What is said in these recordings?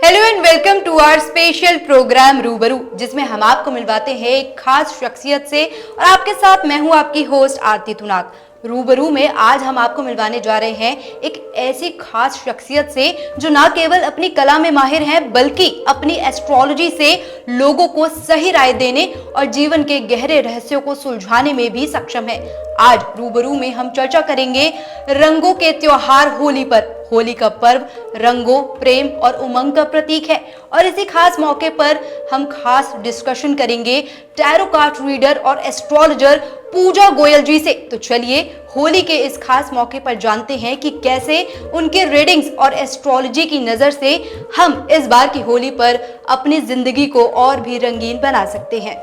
Hello and welcome to our special program रूबरू, जिसमें हम आपको मिलवाते हैं एक खास शख्सियत से। और आपके साथ मैं हूं आपकी होस्ट आरती तुनाग। रूबरू में आज हम आपको मिलवाने जा रहे हैं एक ऐसी खास शख्सियत से जो ना केवल अपनी कला में माहिर हैं, बल्कि अपनी एस्ट्रोलॉजी से लोगों को सही राय देने और जीवन के गहरे रहस्यों को सुलझाने में भी सक्षम है। आज रूबरू में हम चर्चा करेंगे रंगों के त्योहार होली पर। होली का पर्व रंगों, प्रेम और उमंग का प्रतीक है और इसी खास मौके पर हम खास डिस्कशन करेंगे टैरो कार्ड रीडर और एस्ट्रोलॉजर पूजा गोयल जी से। तो चलिए होली के इस खास मौके पर जानते हैं कि कैसे उनके रीडिंग्स और एस्ट्रोलॉजी की नजर से हम इस बार की होली पर अपनी जिंदगी को और भी रंगीन बना सकते हैं।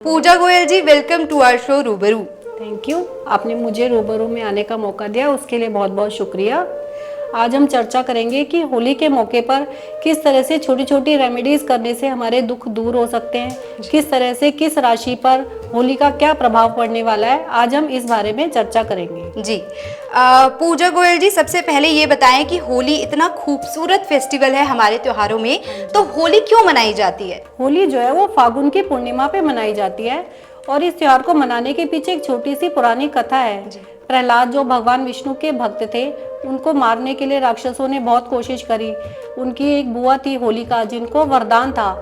पूजा गोयल जी, वेलकम टू आवर शो रूबरू। Thank you. आपने मुझे रूबरू में आने का मौका दिया, उसके लिए बहुत बहुत शुक्रिया। आज हम चर्चा करेंगे कि होली के मौके पर किस तरह से छोटी छोटी रेमेडीज करने से हमारे दुख दूर हो सकते हैं, किस तरह से किस राशि पर होली का क्या प्रभाव पड़ने वाला है। आज हम इस बारे में चर्चा करेंगे। जी पूजा गोयल जी, सबसे पहले ये बताएं कि होली इतना खूबसूरत फेस्टिवल है हमारे त्योहारों में, तो होली क्यों मनाई जाती है? होली जो है वो फागुन की पूर्णिमा पे मनाई जाती है और इस त्योहार को मनाने के पीछे एक छोटी सी पुरानी कथा है। प्रहलाद जो भगवान विष्णु के भक्त थे, उनको मारने के लिए राक्षसों ने बहुत कोशिश करी। उनकी एक बुआ थी होलिका, जिनको वरदान था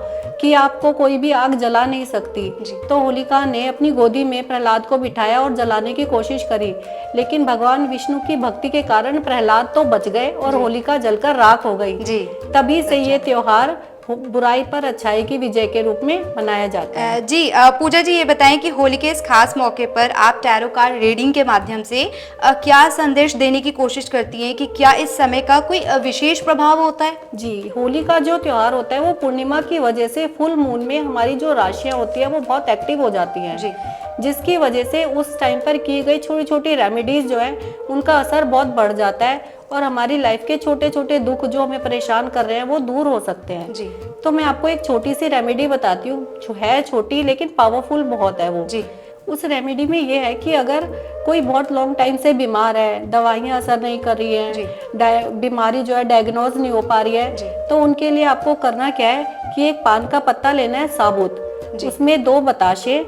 कि आपको कोई भी आग जला नहीं सकती। तो होलिका ने अपनी गोदी में प्रहलाद को बिठाया और जलाने की कोशिश करी, लेकिन भगवान विष्णु की भक्ति के कारण प्रहलाद तो बच गए और होलिका जलकर राख हो गई। तभी से ये त्योहार बुराई पर अच्छाई की विजय के रूप में मनाया जाता है। जी पूजा जी, ये बताएं कि होली के इस खास मौके पर आप टैरो कार्ड रीडिंग के माध्यम से क्या संदेश देने की कोशिश करती हैं कि क्या इस समय का कोई विशेष प्रभाव होता है? जी, होली का जो त्योहार होता है वो पूर्णिमा की वजह से फुल मून में हमारी जो राशियां होती है वो बहुत एक्टिव हो जाती हैं, जिसकी वजह से उस टाइम पर की गई छोटी छोटी रेमेडीज जो है उनका असर बहुत बढ़ जाता है और हमारी लाइफ के छोटे छोटे दुख जो हमें परेशान कर रहे हैं वो दूर हो सकते हैं। जी। तो मैं आपको एक छोटी सी रेमेडी बताती हूँ, जो है छोटी लेकिन पावरफुल बहुत है वो। जी। उस रेमेडी में ये है कि अगर कोई बहुत लॉन्ग टाइम से बीमार है, दवाइयाँ असर नहीं कर रही है, बीमारी जो है डायग्नोज नहीं हो पा रही है, तो उनके लिए आपको करना क्या है कि एक पान का पत्ता लेना है साबुत, उसमें 2 बताशे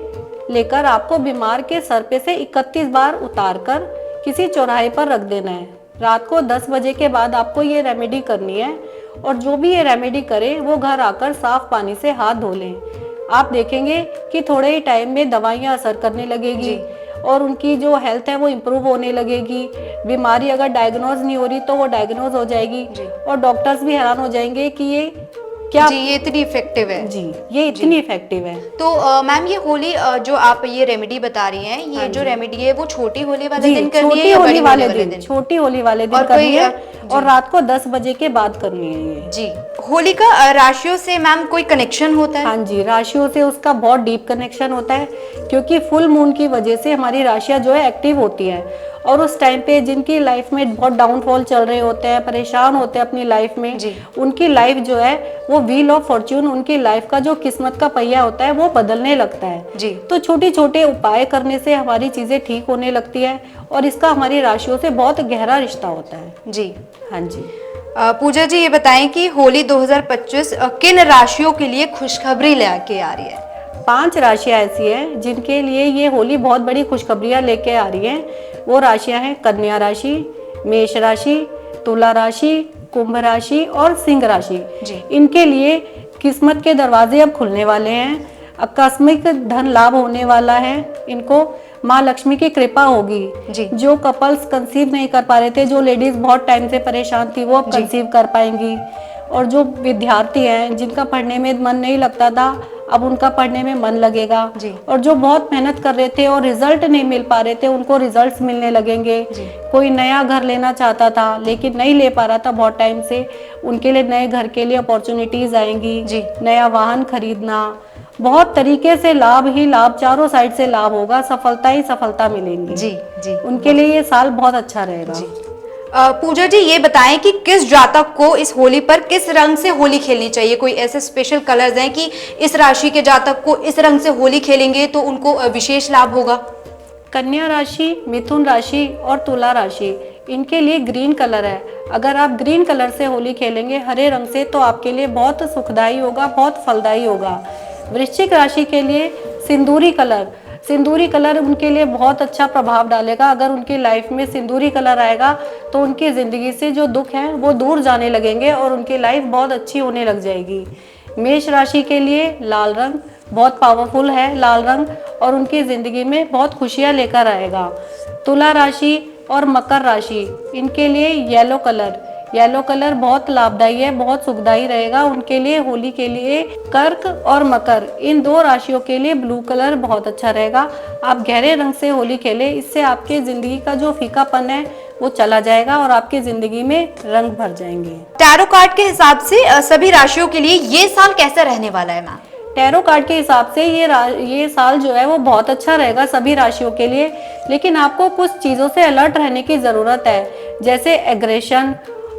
लेकर आपको बीमार के सर पे से 31 बार उतार कर किसी चौराहे पर रख देना है। रात को 10 बजे के बाद आपको ये रेमेडी करनी है और जो भी ये रेमेडी करे वो घर आकर साफ पानी से हाथ धो लें। आप देखेंगे कि थोड़े ही टाइम में दवाइयाँ असर करने लगेगी और उनकी जो हेल्थ है वो इम्प्रूव होने लगेगी। बीमारी अगर डायग्नोज नहीं हो रही तो वो डायग्नोज हो जाएगी और डॉक्टर्स भी हैरान हो जाएंगे कि ये क्या ये इतनी इफेक्टिव है। जी, ये इतनी इफेक्टिव है। तो मैम, ये होली जो आप ये रेमेडी बता रही हैं, ये जो रेमेडी है वो छोटी होली वाले दिन करनी है या बड़ी होली वाले दिन? छोटी होली वाले दिन करनी है और रात को 10 बजे के बाद करनी है ये। जी। होली का राशियों से मैम कोई कनेक्शन होता है? हाँ जी, राशियों से उसका बहुत डीप कनेक्शन होता है, क्योंकि फुल मून की वजह से हमारी राशियां जो है एक्टिव होती है और उस टाइम पे जिनकी लाइफ में बहुत डाउनफॉल चल रहे होते हैं, परेशान होते हैं अपनी लाइफ में, उनकी लाइफ जो है वो व्हील ऑफ फॉर्च्यून, उनकी लाइफ का जो किस्मत का पहिया होता है वो बदलने लगता है। जी। तो छोटे छोटे उपाय करने से हमारी चीजें ठीक होने लगती है और इसका हमारी राशियों से बहुत गहरा रिश्ता होता है। जी। हाँ जी। पूजा जी, ये बताएं कि होली 2025 किन राशियों के लिए खुशखबरी लेके आ रही है? 5 राशियां ऐसी हैं जिनके लिए ये होली बहुत बड़ी खुशखबरियां लेके आ रही हैं। वो राशियां हैं कन्या राशि, मेष राशि, तुला राशि, कुंभ राशि और सिंह राशि। इनके लिए किस्मत के दरवाजे अब खुलने वाले हैं, आकस्मिक धन लाभ होने वाला है, इनको माँ लक्ष्मी की कृपा होगी। जो कपल्स कंसीव नहीं कर पा रहे थे, जो लेडीज बहुत टाइम से परेशान थी, वो अब कंसीव कर पाएंगी। और जो विद्यार्थी हैं जिनका पढ़ने में मन नहीं लगता था, अब उनका पढ़ने में मन लगेगा। और जो बहुत मेहनत कर रहे थे और रिजल्ट नहीं मिल पा रहे थे, उनको रिजल्ट्स मिलने लगेंगे। कोई नया घर लेना चाहता था लेकिन नहीं ले पा रहा था बहुत टाइम से, उनके लिए नए घर के लिए अपॉर्चुनिटीज आएंगी। नया वाहन खरीदना, बहुत तरीके से लाभ ही लाभ, चारों साइड से लाभ होगा, सफलता ही सफलता मिलेंगी। जी। उनके लिए ये साल बहुत अच्छा रहेगा। पूजा जी, ये बताएं कि किस जातक को इस होली पर किस रंग से होली खेलनी चाहिए? कोई ऐसे स्पेशल कलर्स हैं कि इस राशि के जातक को इस रंग से होली खेलेंगे तो उनको विशेष लाभ होगा? कन्या राशि, मिथुन राशि और तुला राशि, इनके लिए ग्रीन कलर है। अगर आप ग्रीन कलर से होली खेलेंगे, हरे रंग से, तो आपके लिए बहुत सुखदायी होगा, बहुत फलदायी होगा। वृश्चिक राशि के लिए सिंदूरी कलर उनके लिए बहुत अच्छा प्रभाव डालेगा। अगर उनकी लाइफ में सिंदूरी कलर आएगा तो उनकी ज़िंदगी से जो दुख हैं वो दूर जाने लगेंगे और उनकी लाइफ बहुत अच्छी होने लग जाएगी। मेष राशि के लिए लाल रंग बहुत पावरफुल है, लाल रंग, और उनकी ज़िंदगी में बहुत खुशियाँ लेकर आएगा। तुला राशि और मकर राशि, इनके लिए येलो कलर बहुत लाभदायी है, बहुत सुखदायी रहेगा उनके लिए। होली के लिए कर्क और मकर, इन 2 राशियों के लिए ब्लू कलर बहुत अच्छा रहेगा। आप गहरे रंग से होली खेलें, इससे आपके ज़िंदगी का जो फीकापन है वो चला जाएगा और आपकी ज़िंदगी में रंग भर जाएंगे। टैरो कार्ड के हिसाब से सभी राशियों के लिए ये साल कैसा रहने वाला है मैम? टैरो कार्ड के हिसाब से ये साल जो है वो बहुत अच्छा रहेगा सभी राशियों के लिए, लेकिन आपको कुछ चीज़ों से अलर्ट रहने की ज़रूरत है, जैसे एग्रेशन,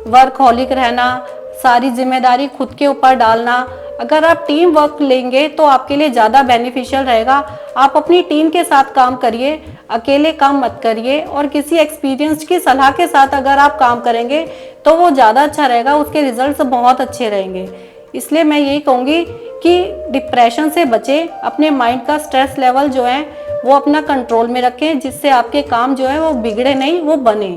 वर्कहॉलिक रहना, सारी जिम्मेदारी खुद के ऊपर डालना। अगर आप टीम वर्क लेंगे तो आपके लिए ज़्यादा बेनिफिशियल रहेगा। आप अपनी टीम के साथ काम करिए, अकेले काम मत करिए, और किसी एक्सपीरियंस्ड की सलाह के साथ अगर आप काम करेंगे तो वो ज़्यादा अच्छा रहेगा, उसके रिजल्ट्स बहुत अच्छे रहेंगे। इसलिए मैं यही कहूँगी कि डिप्रेशन से बचें, अपने माइंड का स्ट्रेस लेवल जो है वो अपना कंट्रोल में रखें, जिससे आपके काम जो है वो बिगड़े नहीं, वो बने।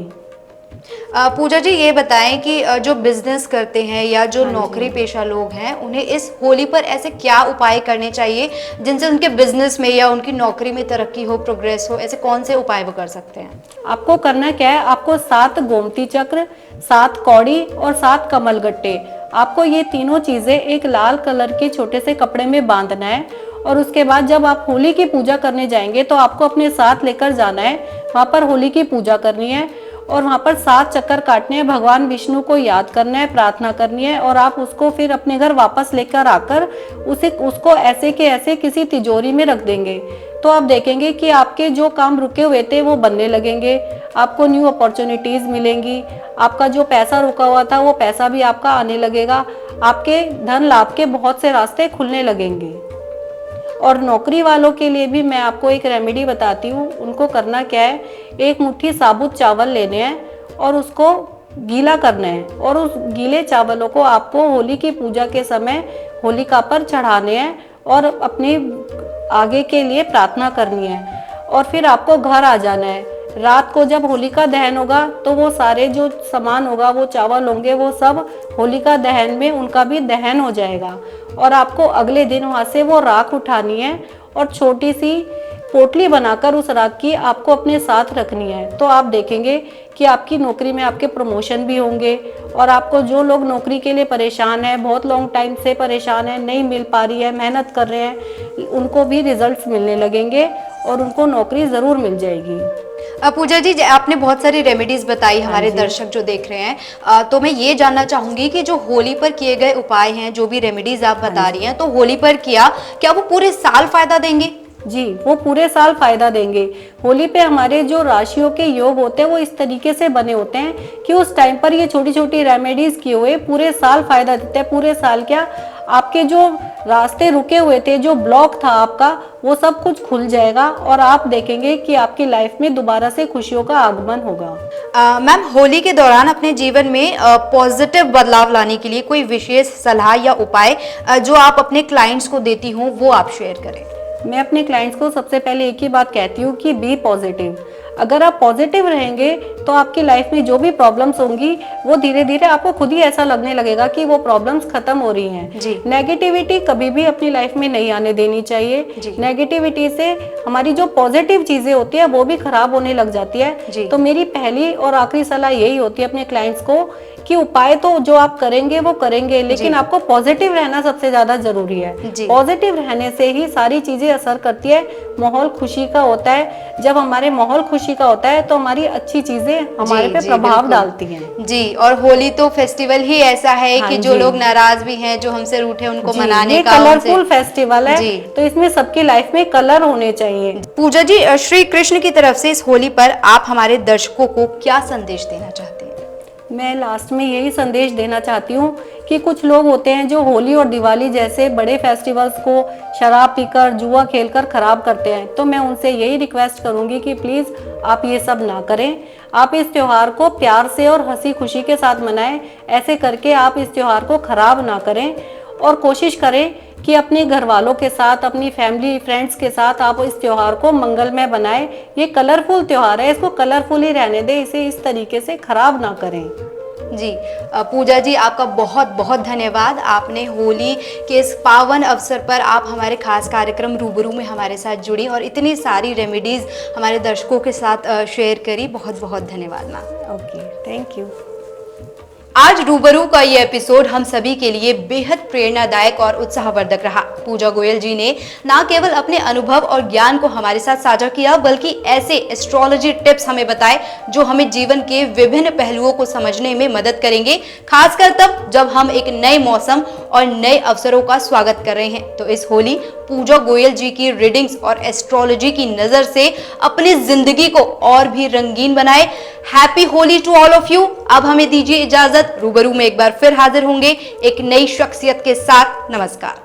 पूजा जी ये बताएं कि जो बिजनेस करते हैं या जो नौकरी पेशा लोग हैं, उन्हें इस होली पर ऐसे क्या उपाय करने चाहिए जिनसे उनके बिजनेस में या उनकी नौकरी में तरक्की हो, प्रोग्रेस हो? ऐसे कौन से उपाय वो कर सकते हैं? आपको करना क्या है, आपको 7 गोमती चक्र, 7 कौड़ी और 7 कमल गट्टे, आपको ये तीनों चीज़ें एक लाल कलर के छोटे से कपड़े में बांधना है। और उसके बाद जब आप होली की पूजा करने जाएंगे तो आपको अपने साथ लेकर जाना है, वहाँ पर होली की पूजा करनी है और वहाँ पर 7 चक्कर काटने हैं, भगवान विष्णु को याद करना है, प्रार्थना करनी है, और आप उसको फिर अपने घर वापस लेकर आकर उसको ऐसे के ऐसे किसी तिजोरी में रख देंगे। तो आप देखेंगे कि आपके जो काम रुके हुए थे वो बनने लगेंगे, आपको न्यू अपॉर्चुनिटीज़ मिलेंगी, आपका जो पैसा रुका हुआ था वो पैसा भी आपका आने लगेगा, आपके धन लाभ के बहुत से रास्ते खुलने लगेंगे। और नौकरी वालों के लिए भी मैं आपको एक रेमेडी बताती हूँ। उनको करना क्या है, एक मुट्ठी साबुत चावल लेने हैं और उसको गीला करना है, और उस गीले चावलों को आपको होली की पूजा के समय होलिका पर चढ़ाने हैं और अपने आगे के लिए प्रार्थना करनी है। और फिर आपको घर आ जाना है। रात को जब होलिका दहन होगा तो वो सारे जो सामान होगा, वो चावल होंगे, वो सब होलिका दहन में उनका भी दहन हो जाएगा। और आपको अगले दिन वहाँ से वो राख उठानी है और छोटी सी पोटली बनाकर उस राख की आपको अपने साथ रखनी है। तो आप देखेंगे कि आपकी नौकरी में आपके प्रमोशन भी होंगे, और आपको जो लोग नौकरी के लिए परेशान हैं, बहुत लॉन्ग टाइम से परेशान है, नहीं मिल पा रही है, मेहनत कर रहे हैं, उनको भी रिजल्ट्स मिलने लगेंगे और उनको नौकरी ज़रूर मिल जाएगी। पूजा जी, आपने बहुत सारी रेमेडीज बताई हमारे दर्शक जो देख रहे हैं, तो मैं ये जानना चाहूंगी कि जो होली पर किए गए उपाय हैं, जो भी रेमेडीज आप बता रही हैं, तो होली पर किया, क्या वो पूरे साल फायदा देंगे? जी, वो पूरे साल फायदा देंगे। होली पे हमारे जो राशियों के योग होते हैं वो इस तरीके से बने होते हैं कि उस टाइम पर ये छोटी छोटी रेमेडीज किए हुए पूरे साल फायदा देते हैं। पूरे साल क्या, आपके जो रास्ते रुके हुए थे, जो ब्लॉक था आपका, वो सब कुछ खुल जाएगा और आप देखेंगे कि आपकी लाइफ में दोबारा से खुशियों का आगमन होगा। मैम, होली के दौरान अपने जीवन में पॉजिटिव बदलाव लाने के लिए कोई विशेष सलाह या उपाय जो आप अपने क्लाइंट्स को देती हूँ वो आप शेयर करें। मैं अपने क्लाइंट्स को सबसे पहले एक ही बात कहती हूँ कि बी पॉजिटिव। अगर आप पॉजिटिव रहेंगे तो आपकी लाइफ में जो भी प्रॉब्लम्स होंगी वो धीरे धीरे आपको खुद ही ऐसा लगने लगेगा कि वो प्रॉब्लम्स खत्म हो रही हैं। नेगेटिविटी कभी भी अपनी लाइफ में नहीं आने देनी चाहिए। नेगेटिविटी से हमारी जो पॉजिटिव चीजें होती है वो भी खराब होने लग जाती है। तो मेरी पहली और आखिरी सलाह यही होती है अपने क्लाइंट्स को कि उपाय तो जो आप करेंगे वो करेंगे, लेकिन आपको पॉजिटिव रहना सबसे ज्यादा जरूरी है। पॉजिटिव रहने से ही सारी चीजें असर करती है। माहौल खुशी का होता है, जब हमारे माहौल खुशी का होता है तो हमारी अच्छी चीजें हमारे पे प्रभाव डालती हैं। जी, और होली तो फेस्टिवल ही ऐसा है कि जो लोग नाराज भी हैं, जो हमसे रूठे, उनको मनाने का कलरफुल फेस्टिवल है, तो इसमें सबकी लाइफ में कलर होने चाहिए। पूजा जी, श्री कृष्ण की तरफ से इस होली पर आप हमारे दर्शकों को क्या संदेश देना चाहते हैं? मैं लास्ट में यही संदेश देना चाहती हूँ कि कुछ लोग होते हैं जो होली और दिवाली जैसे बड़े फेस्टिवल्स को शराब पीकर जुआ खेलकर खराब करते हैं। तो मैं उनसे यही रिक्वेस्ट करूँगी कि प्लीज़ आप ये सब ना करें। आप इस त्योहार को प्यार से और हंसी खुशी के साथ मनाएं। ऐसे करके आप इस त्योहार को खराब ना करें और कोशिश करें कि अपने घर वालों के साथ, अपनी फैमिली फ्रेंड्स के साथ आप इस त्योहार को मंगलमय बनाएं। ये कलरफुल त्योहार है, इसको कलरफुल ही रहने दें, इसे इस तरीके से खराब ना करें। जी पूजा जी, आपका बहुत बहुत धन्यवाद। आपने होली के इस पावन अवसर पर आप हमारे खास कार्यक्रम रूबरू में हमारे साथ जुड़ी और इतनी सारी रेमेडीज़ हमारे दर्शकों के साथ शेयर करी। बहुत बहुत धन्यवाद मैम। Okay, thank you. आज रूबरू का ये एपिसोड हम सभी के लिए बेहद प्रेरणादायक और उत्साहवर्धक रहा। पूजा गोयल जी ने न केवल अपने अनुभव और ज्ञान को हमारे साथ साझा किया, बल्कि ऐसे एस्ट्रोलॉजी टिप्स हमें बताए जो हमें जीवन के विभिन्न पहलुओं को समझने में मदद करेंगे, खासकर तब जब हम एक नए मौसम और नए अवसरों का स्वागत कर रहे हैं। तो इस होली पूजा गोयल जी की रीडिंग्स और एस्ट्रोलॉजी की नजर से अपनी जिंदगी को और भी रंगीन बनाए। Happy Holi to all of you. अब हमें दीजिए इजाजत। रूबरू में एक बार फिर हाजिर होंगे एक नई शख्सियत के साथ। नमस्कार।